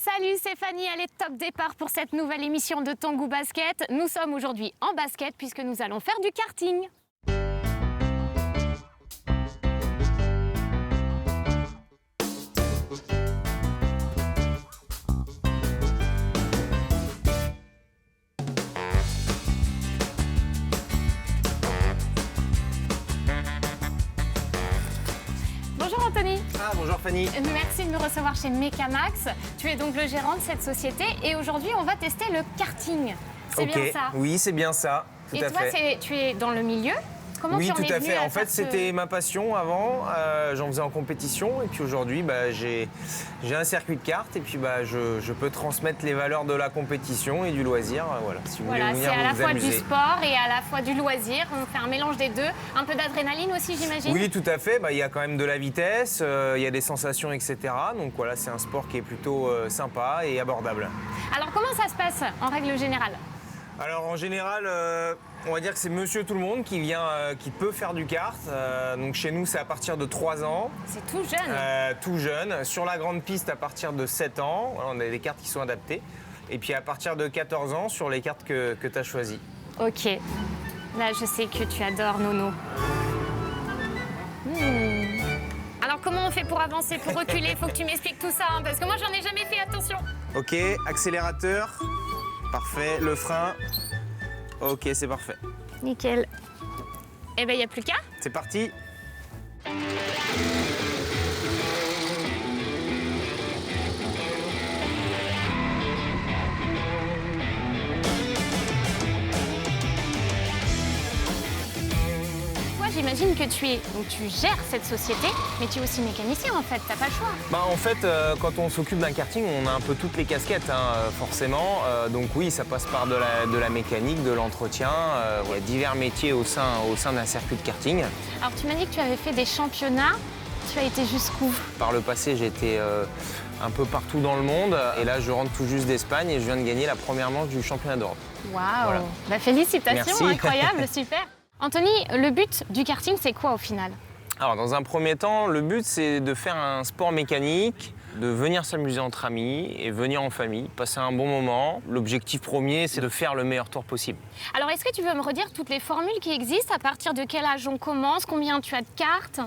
Salut, c'est Fanny, elle est top départ pour cette nouvelle émission de Ton Goût Basket. Nous sommes aujourd'hui en basket puisque nous allons faire du karting. Bonjour Anthony. Ah, bonjour Fanny. Merci de me recevoir chez Mecamax. Tu es donc le gérant de cette société et aujourd'hui on va tester le karting. C'est bien ça? Oui, c'est bien ça. Tout et à toi, fait. tu es dans le milieu? Comment Oui, tu en tout es à venu fait. à En fait, faire c'était ma passion avant. J'en faisais en compétition et puis aujourd'hui, j'ai un circuit de cartes et puis je peux transmettre les valeurs de la compétition et du loisir. Voilà, si vous voulez Voilà, venir c'est à la vous fois amuser. du sport et à la fois du loisir. On fait un mélange des deux. Un peu d'adrénaline aussi, j'imagine? Oui, tout à fait. Il y a quand même de la vitesse, il y a des sensations, etc. Donc voilà, c'est un sport qui est plutôt sympa et abordable. Alors, comment ça se passe en règle générale? Alors en général, on va dire que c'est monsieur tout le monde qui vient, qui peut faire du kart. Donc chez nous, c'est à partir de 3 ans. C'est tout jeune. Tout jeune. Sur la grande piste, à partir de 7 ans. Voilà, on a des cartes qui sont adaptées. Et puis à partir de 14 ans, sur les cartes que tu as choisies. Ok. Là, je sais que tu adores Nono. Alors, comment on fait pour avancer, pour reculer? Faut que tu m'expliques tout ça, hein, parce que moi, j'en ai jamais fait, attention. Ok, accélérateur. Parfait. Le frein. Ok, c'est parfait. Nickel. Eh ben, il n'y a plus qu'à. C'est parti. Toi, j'imagine que tu gères cette société, mais tu es aussi mécanicien, en fait. T'as pas le choix. En fait, quand on s'occupe d'un karting, on a un peu toutes les casquettes, forcément. Donc oui, ça passe par de la mécanique, de l'entretien. Il y a divers métiers au sein d'un circuit de karting. Alors, tu m'as dit que tu avais fait des championnats. Tu as été jusqu'où? Par le passé, j'ai été un peu partout dans le monde. Et là, je rentre tout juste d'Espagne et je viens de gagner la première manche du championnat d'Europe. Waouh. Voilà. Bah, félicitations, Merci. incroyable, super. Anthony, le but du karting, c'est quoi au final? Alors, dans un premier temps, le but, c'est de faire un sport mécanique, de venir s'amuser entre amis et venir en famille, passer un bon moment. L'objectif premier, c'est de faire le meilleur tour possible. Alors, est-ce que tu veux me redire toutes les formules qui existent? À partir de quel âge on commence? Combien tu as de cartes?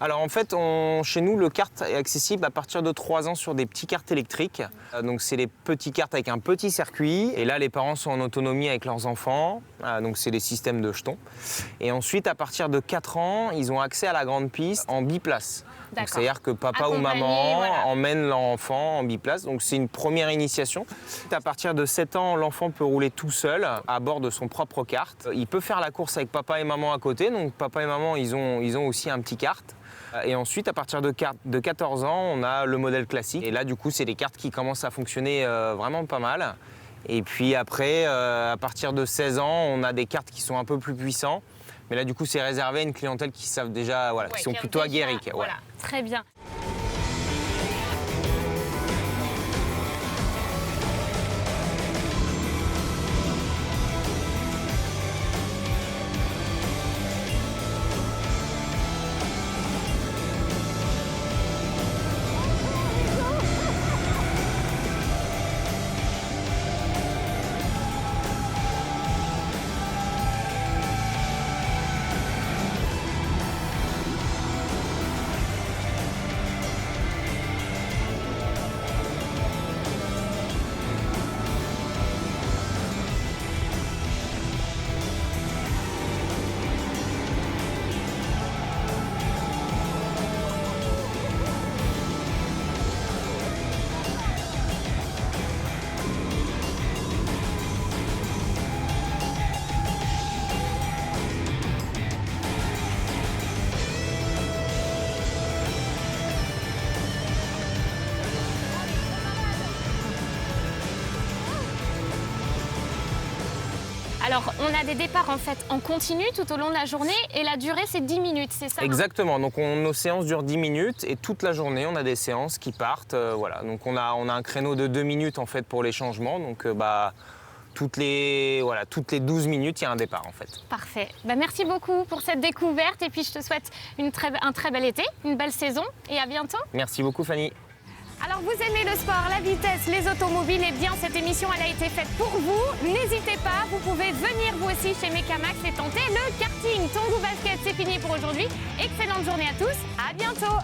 Alors en fait, chez nous, le kart est accessible à partir de 3 ans sur des petits karts électriques. Donc c'est les petits karts avec un petit circuit. Et là, les parents sont en autonomie avec leurs enfants. Donc c'est des systèmes de jetons. Et ensuite, à partir de 4 ans, ils ont accès à la grande piste en biplace. C'est-à-dire que papa ou maman emmène l'enfant en biplace. Donc c'est une première initiation. À partir de 7 ans, l'enfant peut rouler tout seul à bord de son propre kart. Il peut faire la course avec papa et maman à côté. Donc papa et maman, ils ont aussi un petit kart. Et ensuite, à partir de 14 ans, on a le modèle classique. Et là, du coup, c'est des cartes qui commencent à fonctionner vraiment pas mal. Et puis après, à partir de 16 ans, on a des cartes qui sont un peu plus puissants. Mais là, du coup, c'est réservé à une clientèle qui savent déjà, qui sont plutôt aguerris. Voilà, très bien. Alors, on a des départs en fait en continu tout au long de la journée et la durée c'est 10 minutes, c'est ça? Exactement, donc nos séances durent 10 minutes et toute la journée on a des séances qui partent. Voilà. Donc on a un créneau de 2 minutes en fait pour les changements. Donc toutes les 12 minutes il y a un départ en fait. Parfait. Merci beaucoup pour cette découverte et puis je te souhaite un très bel été, une belle saison et à bientôt. Merci beaucoup Fanny. Alors vous aimez le sport, la vitesse, les automobiles, eh bien cette émission elle a été faite pour vous. N'hésitez pas, vous pouvez venir vous aussi chez Mecamax et tenter le karting. Tongo Basket, c'est fini pour aujourd'hui. Excellente journée à tous, à bientôt.